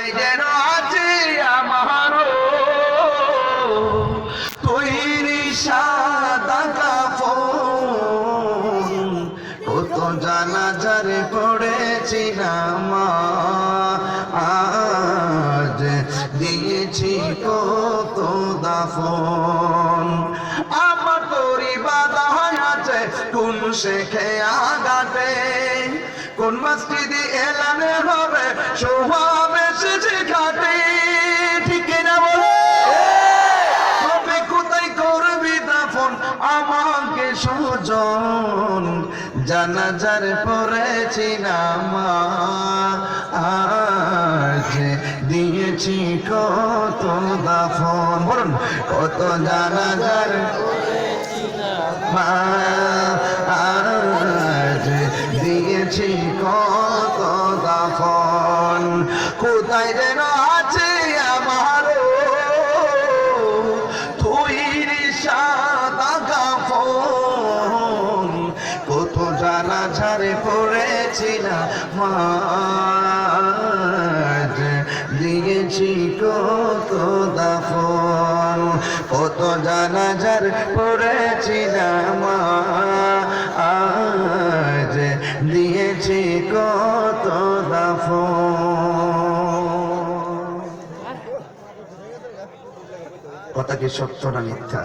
কোথায় যেন আছে আমারও তৈরি সাদা কাফন, কত জানাজার পড়েছি নামাজ, দিয়েছি কত দাফন। আমার তোরই বাধা আছে কোন শেখে আগাতে, কোন মসজিদে এলানে হবে সমাবেশে ঘাটে, ঠিক না বলে? তবে কোথায় করবি দাফন আমাকে সুজন, জানাজার পড়েছি নামাজ, দিয়েছি কত দাফন। বলুন কত জানাজার নামাজ, দিয়েছি কত দাফন। কোথায় যেন আছে আমারও তৈরি সাদা কাফন, কত জানাজারে পড়েছি নামাজ, দিয়েছি কত দাফন, কত জানাজার পড়েছি নামাজ, দিয়েছি কত দাফন। কথা কি সত্য না মিথ্যা?